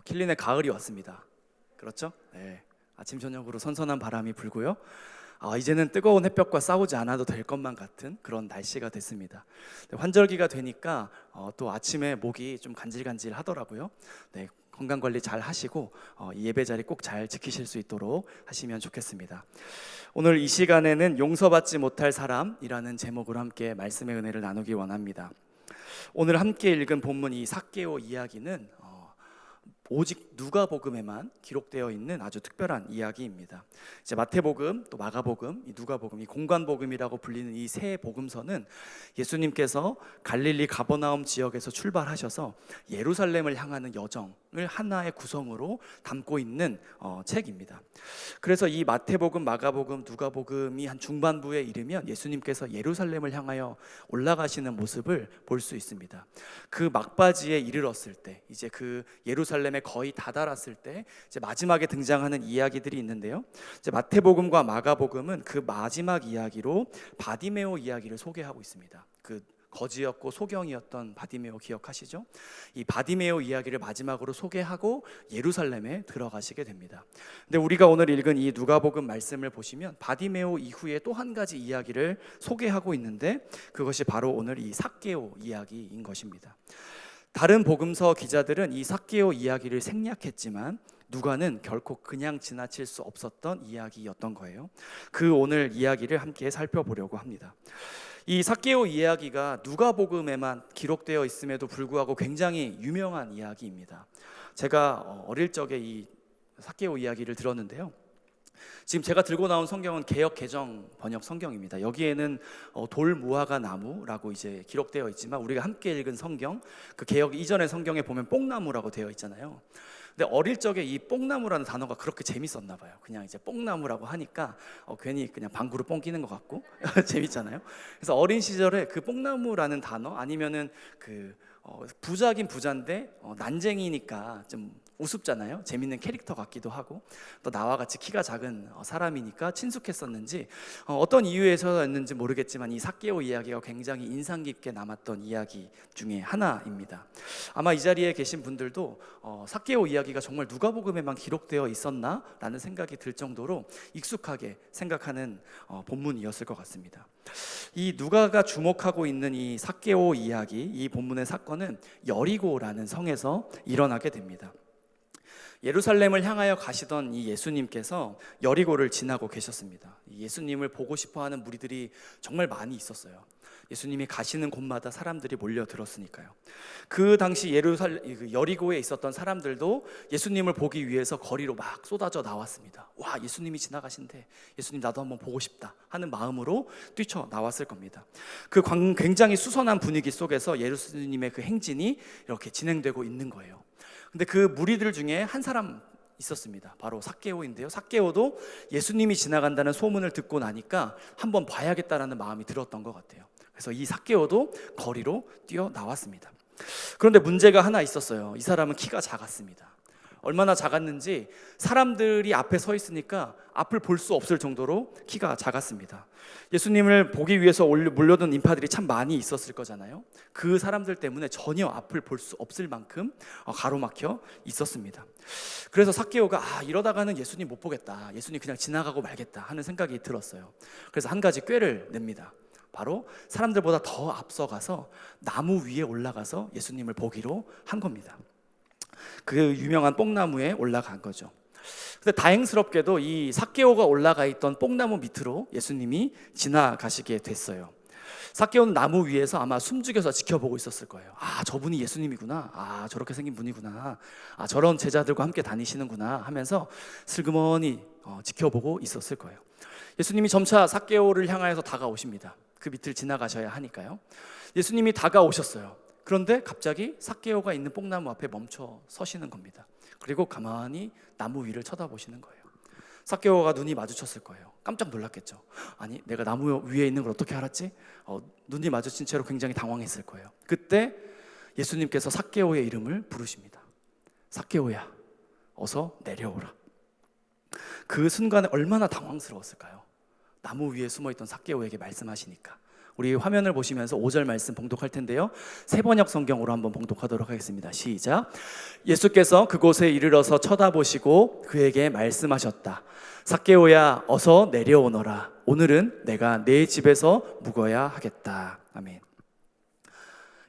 킬린의 가을이 왔습니다. 그렇죠? 네. 아침 저녁으로 선선한 바람이 불고요. 이제는 뜨거운 햇볕과 싸우지 않아도 될 것만 같은 그런 날씨가 됐습니다. 네, 환절기가 되니까 또 아침에 목이 좀 간질간질 하더라고요. 네, 건강 관리 잘 하시고 이 예배 자리 꼭 잘 지키실 수 있도록 하시면 좋겠습니다. 오늘 이 시간에는 용서받지 못할 사람이라는 제목으로 함께 말씀의 은혜를 나누기 원합니다. 오늘 함께 읽은 본문 이 삭개오 이야기는 오직 누가복음에만 기록되어 있는 아주 특별한 이야기입니다. 이제 마태복음, 또 마가복음, 이 누가복음, 이 공관복음이라고 불리는 이 세 복음서는 예수님께서 갈릴리 가버나움 지역에서 출발하셔서 예루살렘을 향하는 여정을 하나의 구성으로 담고 있는 책입니다. 그래서 이 마태복음, 마가복음, 누가복음이 한 중반부에 이르면 예수님께서 예루살렘을 향하여 올라가시는 모습을 볼 수 있습니다. 그 막바지에 이르렀을 때, 이제 그 예루살렘에 거의 다다랐을 때 이제 마지막에 등장하는 이야기들이 있는데요. 이제 마태복음과 마가복음은 그 마지막 이야기로 바디메오 이야기를 소개하고 있습니다. 그 거지였고 소경이었던 바디메오 기억하시죠? 이 바디메오 이야기를 마지막으로 소개하고 예루살렘에 들어가시게 됩니다. 근데 우리가 오늘 읽은 이 누가복음 말씀을 보시면 바디메오 이후에 또 한 가지 이야기를 소개하고 있는데 그것이 바로 오늘 이 삭개오 이야기인 것입니다. 다른 복음서 기자들은 이 삭개오 이야기를 생략했지만 누가는 결코 그냥 지나칠 수 없었던 이야기였던 거예요. 그 오늘 이야기를 함께 살펴보려고 합니다. 이 삭개오 이야기가 누가복음에만 기록되어 있음에도 불구하고 굉장히 유명한 이야기입니다. 제가 어릴 적에 이 삭개오 이야기를 들었는데요. 지금 제가 들고 나온 성경은 개역 개정 번역 성경입니다. 여기에는 돌 무화과 나무라고 이제 기록되어 있지만 우리가 함께 읽은 성경, 그 개역 이전의 성경에 보면 뽕나무라고 되어 있잖아요. 근데 어릴 적에 이 뽕나무라는 단어가 그렇게 재밌었나 봐요. 그냥 이제 뽕나무라고 하니까 괜히 그냥 방구로 뽕 끼는 것 같고 재밌잖아요. 그래서 어린 시절에 그 뽕나무라는 단어 아니면은 그 부자긴 부자인데 난쟁이니까 좀 우습잖아요. 재밌는 캐릭터 같기도 하고 또 나와 같이 키가 작은 사람이니까 친숙했었는지 어떤 이유에서였는지 모르겠지만 이 삭개오 이야기가 굉장히 인상 깊게 남았던 이야기 중에 하나입니다. 아마 이 자리에 계신 분들도 삭개오 이야기가 정말 누가복음에만 기록되어 있었나? 라는 생각이 들 정도로 익숙하게 생각하는 본문이었을 것 같습니다. 이 누가가 주목하고 있는 이 삭개오 이야기, 이 본문의 사건은 여리고라는 성에서 일어나게 됩니다. 예루살렘을 향하여 가시던 이 예수님께서 여리고를 지나고 계셨습니다. 예수님을 보고 싶어하는 무리들이 정말 많이 있었어요. 예수님이 가시는 곳마다 사람들이 몰려들었으니까요. 그 당시 여리고에 있었던 사람들도 예수님을 보기 위해서 거리로 막 쏟아져 나왔습니다. 와, 예수님이 지나가신대. 예수님 나도 한번 보고 싶다 하는 마음으로 뛰쳐 나왔을 겁니다. 그 굉장히 수선한 분위기 속에서 예수님의 그 행진이 이렇게 진행되고 있는 거예요. 근데 그 무리들 중에 한 사람 있었습니다. 바로 삭개오인데요. 삭개오도 예수님이 지나간다는 소문을 듣고 나니까 한번 봐야겠다라는 마음이 들었던 것 같아요. 그래서 이 삭개오도 거리로 뛰어 나왔습니다. 그런데 문제가 하나 있었어요. 이 사람은 키가 작았습니다. 얼마나 작았는지 사람들이 앞에 서 있으니까 앞을 볼 수 없을 정도로 키가 작았습니다. 예수님을 보기 위해서 몰려든 인파들이 참 많이 있었을 거잖아요. 그 사람들 때문에 전혀 앞을 볼 수 없을 만큼 가로막혀 있었습니다. 그래서 삭개오가 이러다가는 예수님 못 보겠다, 예수님 그냥 지나가고 말겠다 하는 생각이 들었어요. 그래서 한 가지 꾀를 냅니다. 바로 사람들보다 더 앞서가서 나무 위에 올라가서 예수님을 보기로 한 겁니다. 그 유명한 뽕나무에 올라간 거죠. 근데 다행스럽게도 이 삭개오가 올라가 있던 뽕나무 밑으로 예수님이 지나가시게 됐어요. 삭개오는 나무 위에서 아마 숨죽여서 지켜보고 있었을 거예요. 저분이 예수님이구나. 저렇게 생긴 분이구나. 저런 제자들과 함께 다니시는구나 하면서 슬그머니 지켜보고 있었을 거예요. 예수님이 점차 삭개오를 향하여서 다가오십니다. 그 밑을 지나가셔야 하니까요. 예수님이 다가오셨어요. 그런데 갑자기 삭개오가 있는 뽕나무 앞에 멈춰 서시는 겁니다. 그리고 가만히 나무 위를 쳐다보시는 거예요. 삭개오가 눈이 마주쳤을 거예요. 깜짝 놀랐겠죠. 아니, 내가 나무 위에 있는 걸 어떻게 알았지? 눈이 마주친 채로 굉장히 당황했을 거예요. 그때 예수님께서 삭개오의 이름을 부르십니다. 삭개오야, 어서 내려오라. 그 순간에 얼마나 당황스러웠을까요? 나무 위에 숨어있던 삭개오에게 말씀하시니까 우리 화면을 보시면서 5절 말씀 봉독할 텐데요. 세번역 성경으로 한번 봉독하도록 하겠습니다. 시작. 예수께서 그곳에 이르러서 쳐다보시고 그에게 말씀하셨다. 삭개오야, 어서 내려오너라. 오늘은 내가 내 집에서 묵어야 하겠다. 아멘.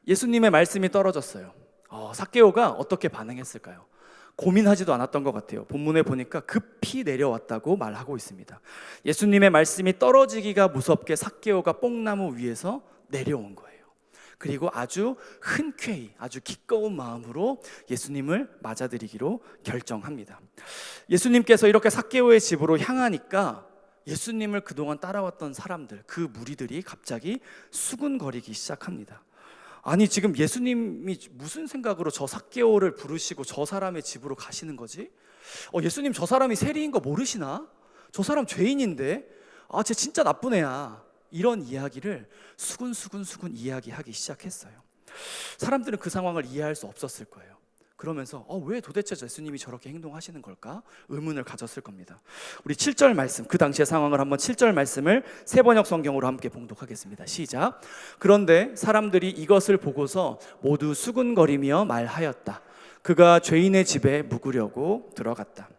예수님의 말씀이 떨어졌어요. 삭개오가 어떻게 반응했을까요? 고민하지도 않았던 것 같아요. 본문에 보니까 급히 내려왔다고 말하고 있습니다. 예수님의 말씀이 떨어지기가 무섭게 삭개오가 뽕나무 위에서 내려온 거예요. 그리고 아주 흔쾌히, 아주 기꺼운 마음으로 예수님을 맞아들이기로 결정합니다. 예수님께서 이렇게 삭개오의 집으로 향하니까 예수님을 그동안 따라왔던 사람들, 그 무리들이 갑자기 수군거리기 시작합니다. 아니, 지금 예수님이 무슨 생각으로 저 삭개오를 부르시고 저 사람의 집으로 가시는 거지? 예수님, 저 사람이 세리인 거 모르시나? 저 사람 죄인인데, 쟤 진짜 나쁜 애야. 이런 이야기를 수군 이야기하기 시작했어요. 사람들은 그 상황을 이해할 수 없었을 거예요. 그러면서 왜 도대체 예수님이 저렇게 행동하시는 걸까? 의문을 가졌을 겁니다. 우리 7절 말씀, 그 당시의 상황을 한번 7절 말씀을 세번역 성경으로 함께 봉독하겠습니다. 시작. 그런데 사람들이 이것을 보고서 모두 수군거리며 말하였다. 그가 죄인의 집에 묵으려고 들어갔다.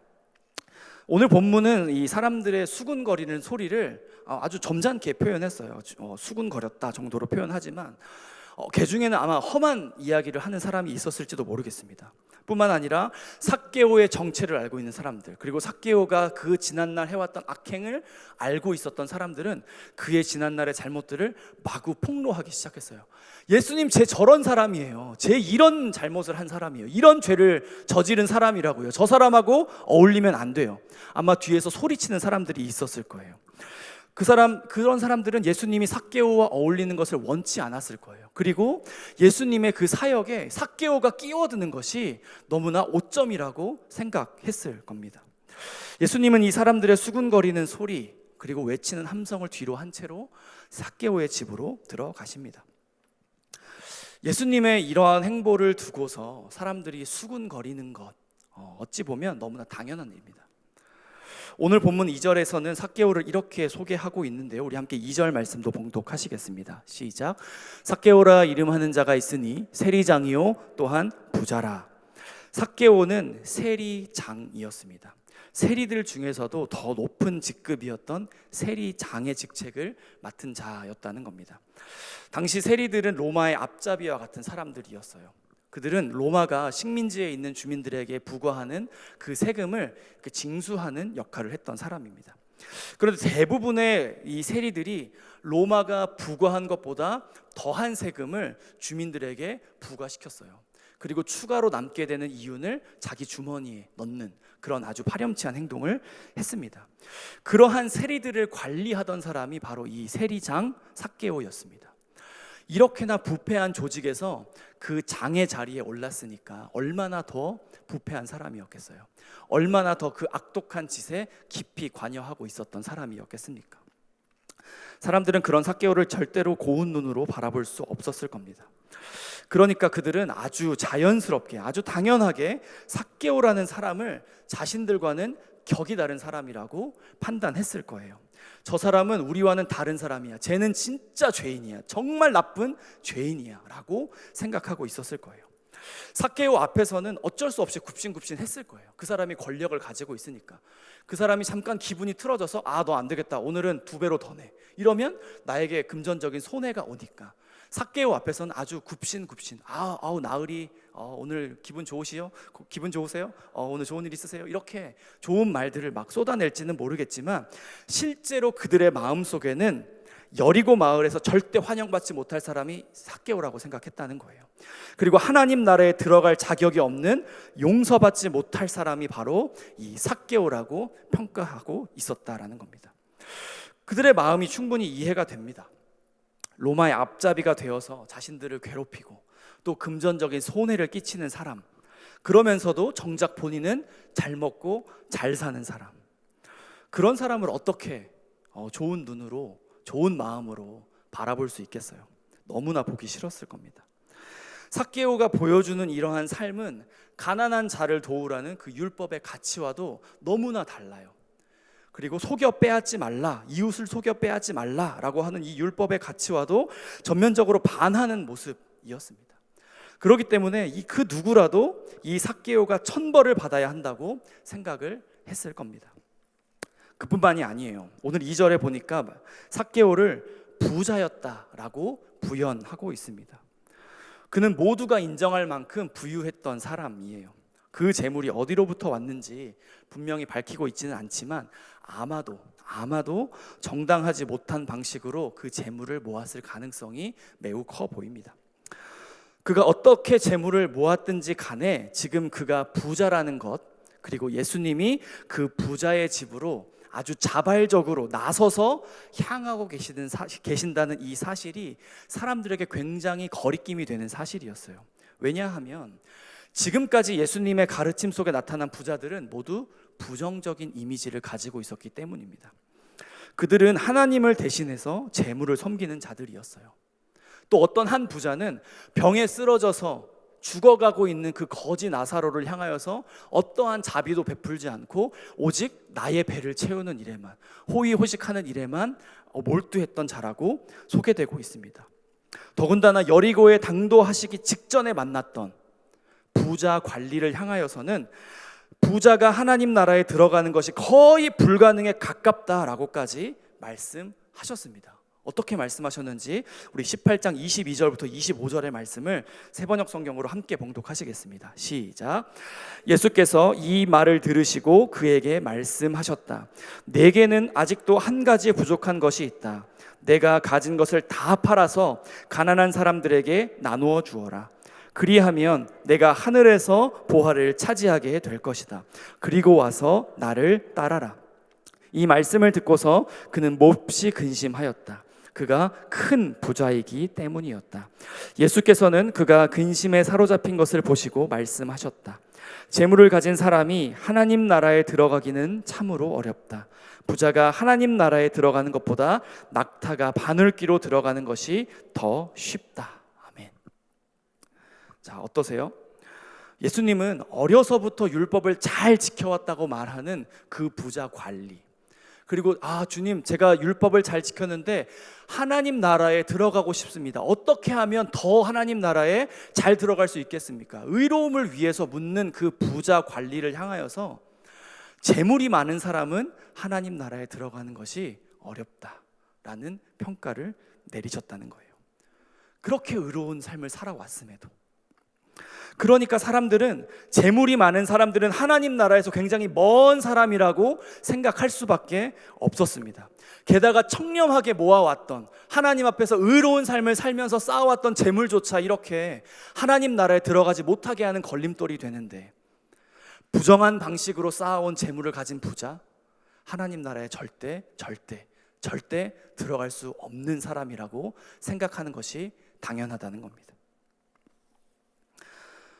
오늘 본문은 이 사람들의 수군거리는 소리를 아주 점잖게 표현했어요. 수군거렸다 정도로 표현하지만 개 중에는 아마 험한 이야기를 하는 사람이 있었을지도 모르겠습니다. 뿐만 아니라 삭개오의 정체를 알고 있는 사람들, 그리고 삭개오가 그 지난날 해왔던 악행을 알고 있었던 사람들은 그의 지난날의 잘못들을 마구 폭로하기 시작했어요. 예수님, 쟤 저런 사람이에요. 쟤 이런 잘못을 한 사람이에요. 이런 죄를 저지른 사람이라고요. 저 사람하고 어울리면 안 돼요. 아마 뒤에서 소리치는 사람들이 있었을 거예요. 그런 사람들은 예수님이 삭개오와 어울리는 것을 원치 않았을 거예요. 그리고 예수님의 그 사역에 삭개오가 끼어드는 것이 너무나 오점이라고 생각했을 겁니다. 예수님은 이 사람들의 수군거리는 소리, 그리고 외치는 함성을 뒤로 한 채로 삭개오의 집으로 들어가십니다. 예수님의 이러한 행보를 두고서 사람들이 수군거리는 것, 어찌 보면 너무나 당연한 일입니다. 오늘 본문 2절에서는 삭개오를 이렇게 소개하고 있는데요. 우리 함께 2절 말씀도 봉독하시겠습니다. 시작. 삭개오라 이름하는 자가 있으니 세리장이요 또한 부자라. 삭개오는 세리장이었습니다. 세리들 중에서도 더 높은 직급이었던 세리장의 직책을 맡은 자였다는 겁니다. 당시 세리들은 로마의 앞잡이와 같은 사람들이었어요. 그들은 로마가 식민지에 있는 주민들에게 부과하는 그 세금을 징수하는 역할을 했던 사람입니다. 그런데 대부분의 이 세리들이 로마가 부과한 것보다 더한 세금을 주민들에게 부과시켰어요. 그리고 추가로 남게 되는 이윤을 자기 주머니에 넣는 그런 아주 파렴치한 행동을 했습니다. 그러한 세리들을 관리하던 사람이 바로 이 세리장 삭개오였습니다. 이렇게나 부패한 조직에서 그 장의 자리에 올랐으니까 얼마나 더 부패한 사람이었겠어요. 얼마나 더 그 악독한 짓에 깊이 관여하고 있었던 사람이었겠습니까? 사람들은 그런 삭개오를 절대로 고운 눈으로 바라볼 수 없었을 겁니다. 그러니까 그들은 아주 자연스럽게, 아주 당연하게 삭개오라는 사람을 자신들과는 격이 다른 사람이라고 판단했을 거예요. 저 사람은 우리와는 다른 사람이야. 쟤는 진짜 죄인이야. 정말 나쁜 죄인이야 라고 생각하고 있었을 거예요. 삭개오 앞에서는 어쩔 수 없이 굽신굽신 했을 거예요. 그 사람이 권력을 가지고 있으니까. 그 사람이 잠깐 기분이 틀어져서 너 안 되겠다. 오늘은 2배로 더 내. 이러면 나에게 금전적인 손해가 오니까. 삭개오 앞에서는 아주 굽신굽신. 나으리 오늘 기분 좋으시요? 기분 좋으세요? 오늘 좋은 일 있으세요? 이렇게 좋은 말들을 막 쏟아낼지는 모르겠지만 실제로 그들의 마음속에는 여리고 마을에서 절대 환영받지 못할 사람이 삭개오라고 생각했다는 거예요. 그리고 하나님 나라에 들어갈 자격이 없는 용서받지 못할 사람이 바로 이 삭개오라고 평가하고 있었다라는 겁니다. 그들의 마음이 충분히 이해가 됩니다. 로마의 앞잡이가 되어서 자신들을 괴롭히고 또 금전적인 손해를 끼치는 사람, 그러면서도 정작 본인은 잘 먹고 잘 사는 사람, 그런 사람을 어떻게 좋은 눈으로, 좋은 마음으로 바라볼 수 있겠어요? 너무나 보기 싫었을 겁니다. 삭개오가 보여주는 이러한 삶은 가난한 자를 도우라는 그 율법의 가치와도 너무나 달라요. 그리고 속여 빼앗지 말라, 이웃을 속여 빼앗지 말라라고 하는 이 율법의 가치와도 전면적으로 반하는 모습이었습니다. 그렇기 때문에 그 누구라도 이 삭개오가 천벌을 받아야 한다고 생각을 했을 겁니다. 그뿐만이 아니에요. 오늘 2절에 보니까 삭개오를 부자였다라고 부연하고 있습니다. 그는 모두가 인정할 만큼 부유했던 사람이에요. 그 재물이 어디로부터 왔는지 분명히 밝히고 있지는 않지만 아마도 정당하지 못한 방식으로 그 재물을 모았을 가능성이 매우 커 보입니다. 그가 어떻게 재물을 모았든지 간에 지금 그가 부자라는 것, 그리고 예수님이 그 부자의 집으로 아주 자발적으로 나서서 향하고 계신다는 이 사실이 사람들에게 굉장히 거리낌이 되는 사실이었어요. 왜냐하면 지금까지 예수님의 가르침 속에 나타난 부자들은 모두 부정적인 이미지를 가지고 있었기 때문입니다. 그들은 하나님을 대신해서 재물을 섬기는 자들이었어요. 또 어떤 한 부자는 병에 쓰러져서 죽어가고 있는 그 거지 나사로를 향하여서 어떠한 자비도 베풀지 않고 오직 나의 배를 채우는 일에만, 호의호식하는 일에만 몰두했던 자라고 소개되고 있습니다. 더군다나 여리고에 당도하시기 직전에 만났던 부자 관리를 향하여서는 부자가 하나님 나라에 들어가는 것이 거의 불가능에 가깝다라고까지 말씀하셨습니다. 어떻게 말씀하셨는지 우리 18장 22절부터 25절의 말씀을 세번역 성경으로 함께 봉독하시겠습니다. 시작. 예수께서 이 말을 들으시고 그에게 말씀하셨다. 내게는 아직도 한 가지 부족한 것이 있다. 내가 가진 것을 다 팔아서 가난한 사람들에게 나누어 주어라. 그리하면 내가 하늘에서 보화를 차지하게 될 것이다. 그리고 와서 나를 따라라. 이 말씀을 듣고서 그는 몹시 근심하였다. 그가 큰 부자이기 때문이었다. 예수께서는 그가 근심에 사로잡힌 것을 보시고 말씀하셨다. 재물을 가진 사람이 하나님 나라에 들어가기는 참으로 어렵다. 부자가 하나님 나라에 들어가는 것보다 낙타가 바늘귀로 들어가는 것이 더 쉽다. 아멘. 자, 어떠세요? 예수님은 어려서부터 율법을 잘 지켜왔다고 말하는 그 부자 관리, 그리고 주님, 제가 율법을 잘 지켰는데 하나님 나라에 들어가고 싶습니다. 어떻게 하면 더 하나님 나라에 잘 들어갈 수 있겠습니까? 의로움을 위해서 묻는 그 부자 관리를 향하여서 재물이 많은 사람은 하나님 나라에 들어가는 것이 어렵다라는 평가를 내리셨다는 거예요. 그렇게 의로운 삶을 살아왔음에도, 그러니까 사람들은, 재물이 많은 사람들은 하나님 나라에서 굉장히 먼 사람이라고 생각할 수밖에 없었습니다. 게다가 청렴하게 모아왔던, 하나님 앞에서 의로운 삶을 살면서 쌓아왔던 재물조차 이렇게 하나님 나라에 들어가지 못하게 하는 걸림돌이 되는데, 부정한 방식으로 쌓아온 재물을 가진 부자, 하나님 나라에 절대 들어갈 수 없는 사람이라고 생각하는 것이 당연하다는 겁니다.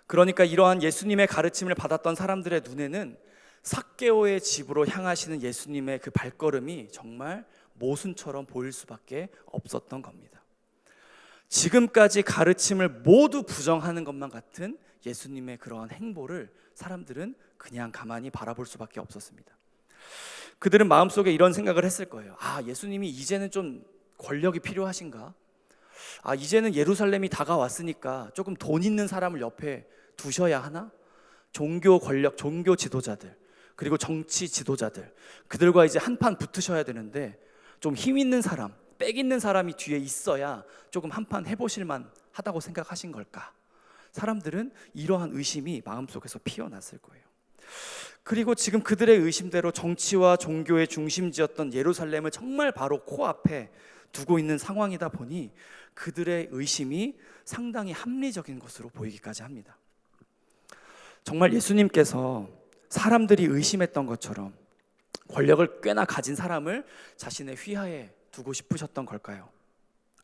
그러니까 이러한 예수님의 가르침을 받았던 사람들의 눈에는 삭개오의 집으로 향하시는 예수님의 그 발걸음이 정말 모순처럼 보일 수밖에 없었던 겁니다. 지금까지 가르침을 모두 부정하는 것만 같은 예수님의 그러한 행보를 사람들은 그냥 가만히 바라볼 수밖에 없었습니다. 그들은 마음속에 이런 생각을 했을 거예요. 예수님이 이제는 좀 권력이 필요하신가? 이제는 예루살렘이 다가왔으니까 조금 돈 있는 사람을 옆에 두셔야 하나? 종교 권력, 종교 지도자들, 그리고 정치 지도자들, 그들과 이제 한판 붙으셔야 되는데 좀 힘 있는 사람, 빽 있는 사람이 뒤에 있어야 조금 한판 해보실만 하다고 생각하신 걸까? 사람들은 이러한 의심이 마음속에서 피어났을 거예요. 그리고 지금 그들의 의심대로 정치와 종교의 중심지였던 예루살렘을 정말 바로 코앞에 두고 있는 상황이다 보니 그들의 의심이 상당히 합리적인 것으로 보이기까지 합니다. 정말 예수님께서 사람들이 의심했던 것처럼 권력을 꽤나 가진 사람을 자신의 휘하에 두고 싶으셨던 걸까요?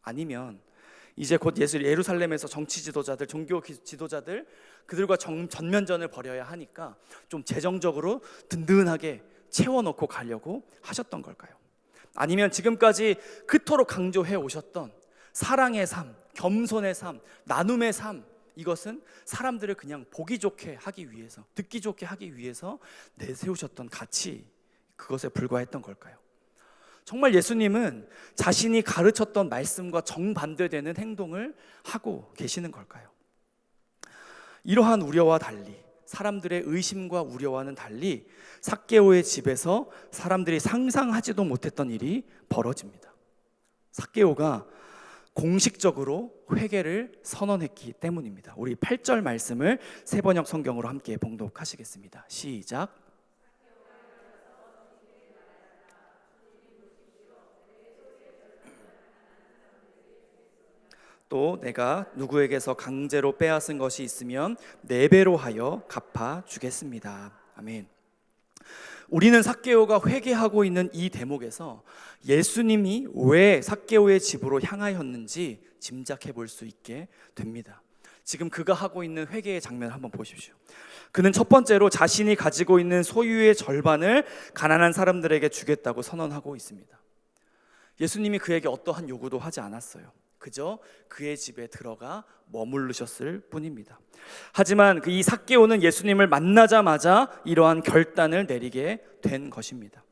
아니면 이제 곧 예루살렘에서 정치 지도자들, 종교 지도자들, 그들과 전면전을 벌여야 하니까 좀 재정적으로 든든하게 채워놓고 가려고 하셨던 걸까요? 아니면 지금까지 그토록 강조해 오셨던 사랑의 삶, 겸손의 삶, 나눔의 삶, 이것은 사람들을 그냥 보기 좋게 하기 위해서, 듣기 좋게 하기 위해서 내세우셨던 가치가 그것에 불과했던 걸까요? 정말 예수님은 자신이 가르쳤던 말씀과 정반대되는 행동을 하고 계시는 걸까요? 이러한 우려와 달리, 사람들의 의심과 우려와는 달리 삭개오의 집에서 사람들이 상상하지도 못했던 일이 벌어집니다. 삭개오가 공식적으로 회개를 선언했기 때문입니다. 우리 8절 말씀을 세번역 성경으로 함께 봉독하시겠습니다. 시작. 또 내가 누구에게서 강제로 빼앗은 것이 있으면 4배로 하여 갚아 주겠습니다. 아멘. 우리는 삭개오가 회개하고 있는 이 대목에서 예수님이 왜 삭개오의 집으로 향하였는지 짐작해 볼 수 있게 됩니다. 지금 그가 하고 있는 회개의 장면을 한번 보십시오. 그는 첫 번째로 자신이 가지고 있는 소유의 절반을 가난한 사람들에게 주겠다고 선언하고 있습니다. 예수님이 그에게 어떠한 요구도 하지 않았어요. 그저 그의 집에 들어가 머무르셨을 뿐입니다. 하지만 이 삭개오는 예수님을 만나자마자 이러한 결단을 내리게 된 것입니다.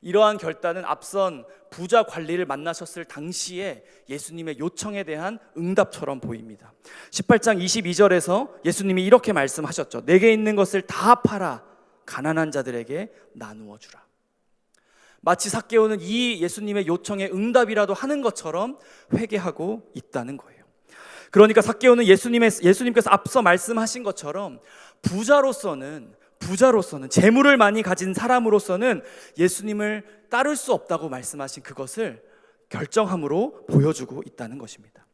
이러한 결단은 앞선 부자 관리를 만나셨을 당시에 예수님의 요청에 대한 응답처럼 보입니다. 18장 22절에서 예수님이 이렇게 말씀하셨죠. 내게 있는 것을 다 팔아 가난한 자들에게 나누어 주라. 마치 삭개오는 이 예수님의 요청에 응답이라도 하는 것처럼 회개하고 있다는 거예요. 그러니까 삭개오는 예수님께서 앞서 말씀하신 것처럼 부자로서는 재물을 많이 가진 사람으로서는 예수님을 따를 수 없다고 말씀하신 그것을 결정함으로 보여주고 있다는 것입니다.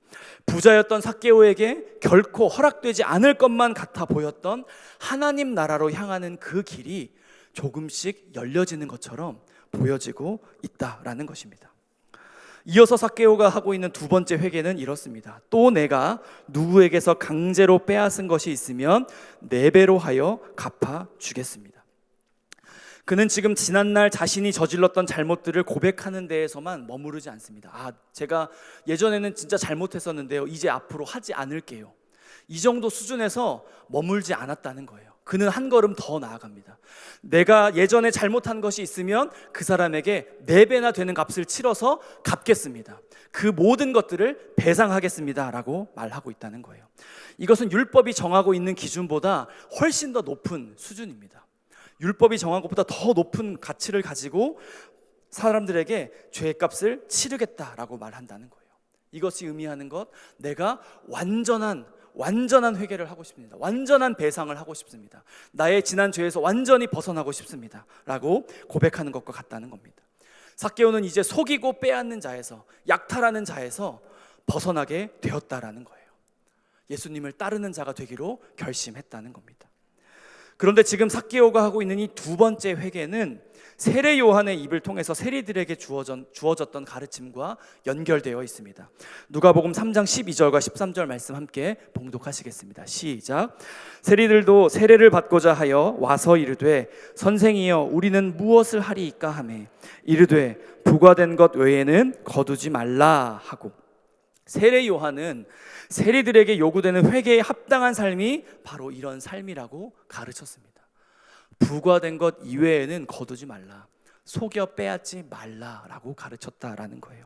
부자였던 삭개오에게 결코 허락되지 않을 것만 같아 보였던 하나님 나라로 향하는 그 길이 조금씩 열려지는 것처럼 보여지고 있다라는 것입니다. 이어서 삭개오가 하고 있는 두 번째 회개는 이렇습니다. 또 내가 누구에게서 강제로 빼앗은 것이 있으면 4배로 하여 갚아 주겠습니다. 그는 지금 지난날 자신이 저질렀던 잘못들을 고백하는 데에서만 머무르지 않습니다. 제가 예전에는 진짜 잘못했었는데요, 이제 앞으로 하지 않을게요. 이 정도 수준에서 머물지 않았다는 거예요. 그는 한 걸음 더 나아갑니다. 내가 예전에 잘못한 것이 있으면 그 사람에게 4배나 되는 값을 치러서 갚겠습니다. 그 모든 것들을 배상하겠습니다 라고 말하고 있다는 거예요. 이것은 율법이 정하고 있는 기준보다 훨씬 더 높은 수준입니다. 율법이 정한 것보다 더 높은 가치를 가지고 사람들에게 죄값을 치르겠다라고 말한다는 거예요. 이것이 의미하는 것, 내가 완전한 회개를 하고 싶습니다. 완전한 배상을 하고 싶습니다. 나의 지난 죄에서 완전히 벗어나고 싶습니다 라고 고백하는 것과 같다는 겁니다. 삭개오는 이제 속이고 빼앗는 자에서, 약탈하는 자에서 벗어나게 되었다라는 거예요. 예수님을 따르는 자가 되기로 결심했다는 겁니다. 그런데 지금 삭개오가 하고 있는 이 두 번째 회개는 세례 요한의 입을 통해서 세리들에게 주어졌던 가르침과 연결되어 있습니다. 누가복음 3장 12절과 13절 말씀 함께 봉독하시겠습니다. 시작. 세리들도 세례를 받고자 하여 와서 이르되 선생이여 우리는 무엇을 하리이까 하매 이르되 부과된 것 외에는 거두지 말라 하고, 세례 요한은 세리들에게 요구되는 회개에 합당한 삶이 바로 이런 삶이라고 가르쳤습니다. 부과된 것 이외에는 거두지 말라, 속여 빼앗지 말라라고 가르쳤다라는 거예요.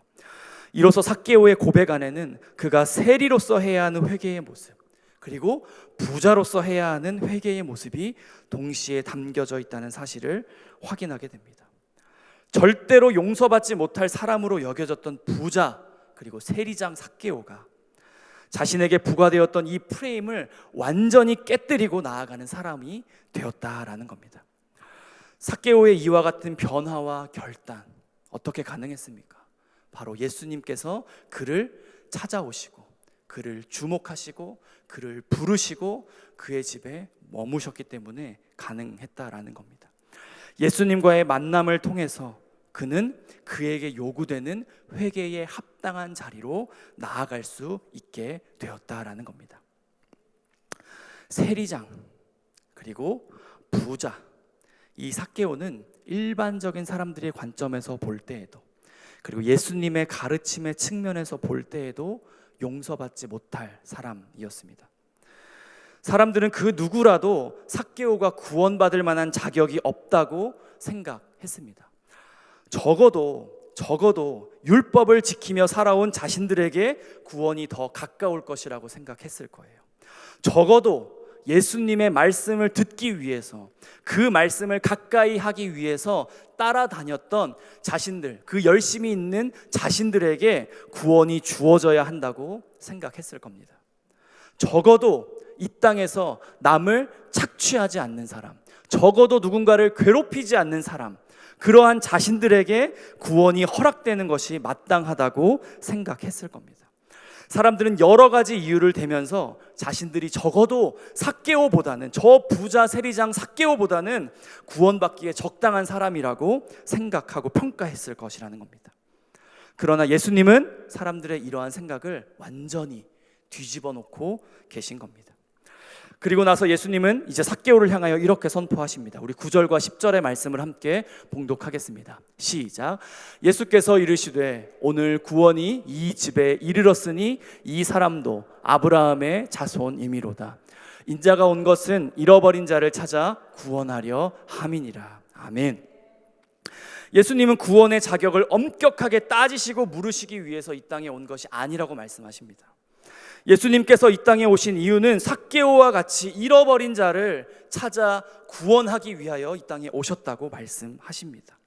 이로써 삭개오의 고백 안에는 그가 세리로서 해야 하는 회개의 모습, 그리고 부자로서 해야 하는 회개의 모습이 동시에 담겨져 있다는 사실을 확인하게 됩니다. 절대로 용서받지 못할 사람으로 여겨졌던 부자 그리고 세리장 삭개오가 자신에게 부과되었던 이 프레임을 완전히 깨뜨리고 나아가는 사람이 되었다라는 겁니다. 삭개오의 이와 같은 변화와 결단, 어떻게 가능했습니까? 바로 예수님께서 그를 찾아오시고 그를 주목하시고 그를 부르시고 그의 집에 머무셨기 때문에 가능했다라는 겁니다. 예수님과의 만남을 통해서 그는 그에게 요구되는 회개에 합당한 자리로 나아갈 수 있게 되었다라는 겁니다. 세리장 그리고 부자, 이 삭개오는 일반적인 사람들의 관점에서 볼 때에도, 그리고 예수님의 가르침의 측면에서 볼 때에도 용서받지 못할 사람이었습니다. 사람들은 그 누구라도 삭개오가 구원받을 만한 자격이 없다고 생각했습니다. 적어도 율법을 지키며 살아온 자신들에게 구원이 더 가까울 것이라고 생각했을 거예요. 적어도 예수님의 말씀을 듣기 위해서, 그 말씀을 가까이 하기 위해서 따라다녔던 자신들, 그 열심히 있는 자신들에게 구원이 주어져야 한다고 생각했을 겁니다. 적어도 이 땅에서 남을 착취하지 않는 사람, 적어도 누군가를 괴롭히지 않는 사람, 그러한 자신들에게 구원이 허락되는 것이 마땅하다고 생각했을 겁니다. 사람들은 여러 가지 이유를 대면서 자신들이 적어도 삭개오보다는, 저 부자 세리장 삭개오보다는 구원받기에 적당한 사람이라고 생각하고 평가했을 것이라는 겁니다. 그러나 예수님은 사람들의 이러한 생각을 완전히 뒤집어 놓고 계신 겁니다. 그리고 나서 예수님은 이제 삭개오를 향하여 이렇게 선포하십니다. 우리 9절과 10절의 말씀을 함께 봉독하겠습니다. 시작. 예수께서 이르시되 오늘 구원이 이 집에 이르렀으니 이 사람도 아브라함의 자손이미로다. 인자가 온 것은 잃어버린 자를 찾아 구원하려 함이니라. 아멘. 예수님은 구원의 자격을 엄격하게 따지시고 물으시기 위해서 이 땅에 온 것이 아니라고 말씀하십니다. 예수님께서 이 땅에 오신 이유는 삭개오와 같이 잃어버린 자를 찾아 구원하기 위하여 이 땅에 오셨다고 말씀하십니다.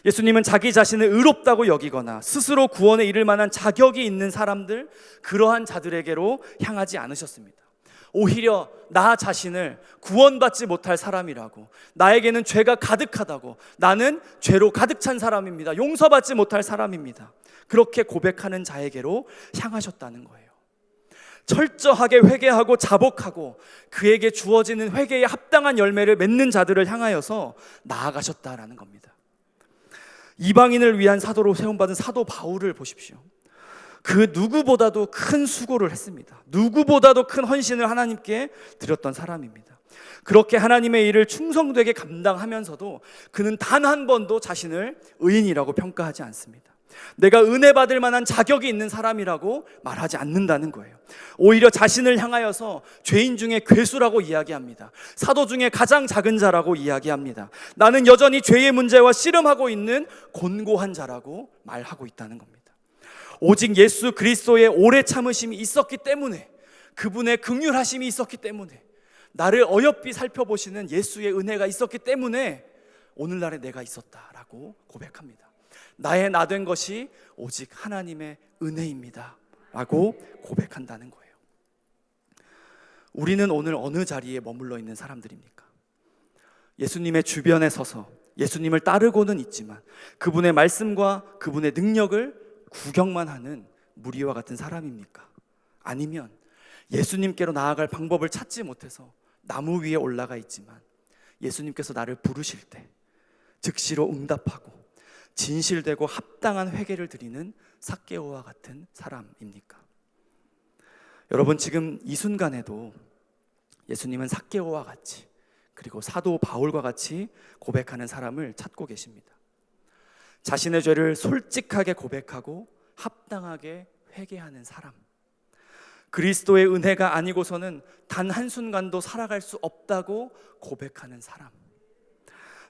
예수님은 자기 자신을 의롭다고 여기거나 스스로 구원에 이를 만한 자격이 있는 사람들, 그러한 자들에게로 향하지 않으셨습니다. 오히려 나 자신을 구원받지 못할 사람이라고, 나에게는 죄가 가득하다고, 나는 죄로 가득 찬 사람입니다, 용서받지 못할 사람입니다, 그렇게 고백하는 자에게로 향하셨다는 거예요. 철저하게 회개하고 자복하고 그에게 주어지는 회개에 합당한 열매를 맺는 자들을 향하여서 나아가셨다라는 겁니다. 이방인을 위한 사도로 세움받은 사도 바울을 보십시오. 그 누구보다도 큰 수고를 했습니다. 누구보다도 큰 헌신을 하나님께 드렸던 사람입니다. 그렇게 하나님의 일을 충성되게 감당하면서도 그는 단 한 번도 자신을 의인이라고 평가하지 않습니다. 내가 은혜 받을 만한 자격이 있는 사람이라고 말하지 않는다는 거예요. 오히려 자신을 향하여서 죄인 중에 괴수라고 이야기합니다. 사도 중에 가장 작은 자라고 이야기합니다. 나는 여전히 죄의 문제와 씨름하고 있는 곤고한 자라고 말하고 있다는 겁니다. 오직 예수 그리스도의 오래 참으심이 있었기 때문에, 그분의 긍휼하심이 있었기 때문에, 나를 어여삐 살펴보시는 예수의 은혜가 있었기 때문에 오늘날에 내가 있었다라고 고백합니다. 나의 나 된 것이 오직 하나님의 은혜입니다 라고 고백한다는 거예요. 우리는 오늘 어느 자리에 머물러 있는 사람들입니까? 예수님의 주변에 서서 예수님을 따르고는 있지만 그분의 말씀과 그분의 능력을 구경만 하는 무리와 같은 사람입니까? 아니면 예수님께로 나아갈 방법을 찾지 못해서 나무 위에 올라가 있지만 예수님께서 나를 부르실 때 즉시로 응답하고 진실되고 합당한 회개를 드리는 삭개오와 같은 사람입니까? 여러분, 지금 이 순간에도 예수님은 삭개오와 같이, 그리고 사도 바울과 같이 고백하는 사람을 찾고 계십니다. 자신의 죄를 솔직하게 고백하고 합당하게 회개하는 사람, 그리스도의 은혜가 아니고서는 단 한순간도 살아갈 수 없다고 고백하는 사람,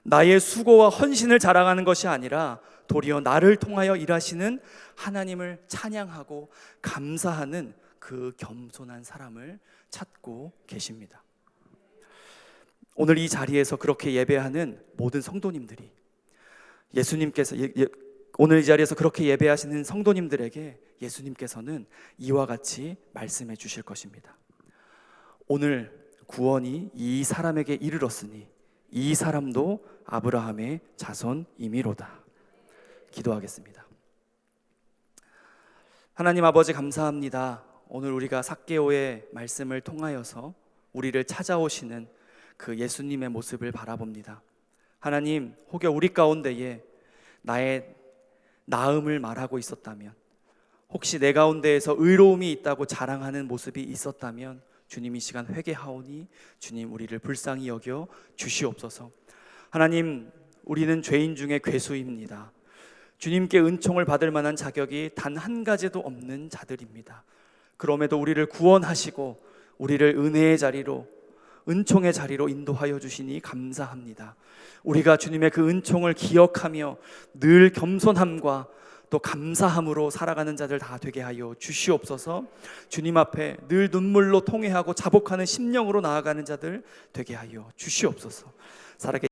나의 수고와 헌신을 자랑하는 것이 아니라 도리어 나를 통하여 일하시는 하나님을 찬양하고 감사하는 그 겸손한 사람을 찾고 계십니다. 오늘 이 자리에서 그렇게 예배하는 모든 성도님들이, 예수님께서 오늘 이 자리에서 그렇게 예배하시는 성도님들에게 예수님께서는 이와 같이 말씀해 주실 것입니다. 오늘 구원이 이 사람에게 이르렀으니 이 사람도 아브라함의 자손이미로다. 기도하겠습니다. 하나님 아버지, 감사합니다. 오늘 우리가 삭개오의 말씀을 통하여서 우리를 찾아오시는 그 예수님의 모습을 바라봅니다. 하나님, 혹여 우리 가운데에 나의 나음을 말하고 있었다면, 혹시 내 가운데에서 의로움이 있다고 자랑하는 모습이 있었다면 주님, 이 시간 회개하오니 주님, 우리를 불쌍히 여겨 주시옵소서. 하나님, 우리는 죄인 중에 괴수입니다. 주님께 은총을 받을 만한 자격이 단 한 가지도 없는 자들입니다. 그럼에도 우리를 구원하시고 우리를 은혜의 자리로, 은총의 자리로 인도하여 주시니 감사합니다. 우리가 주님의 그 은총을 기억하며 늘 겸손함과 또 감사함으로 살아가는 자들 다 되게 하여 주시옵소서. 주님 앞에 늘 눈물로 통회하고 자복하는 심령으로 나아가는 자들 되게 하여 주시옵소서. 살아계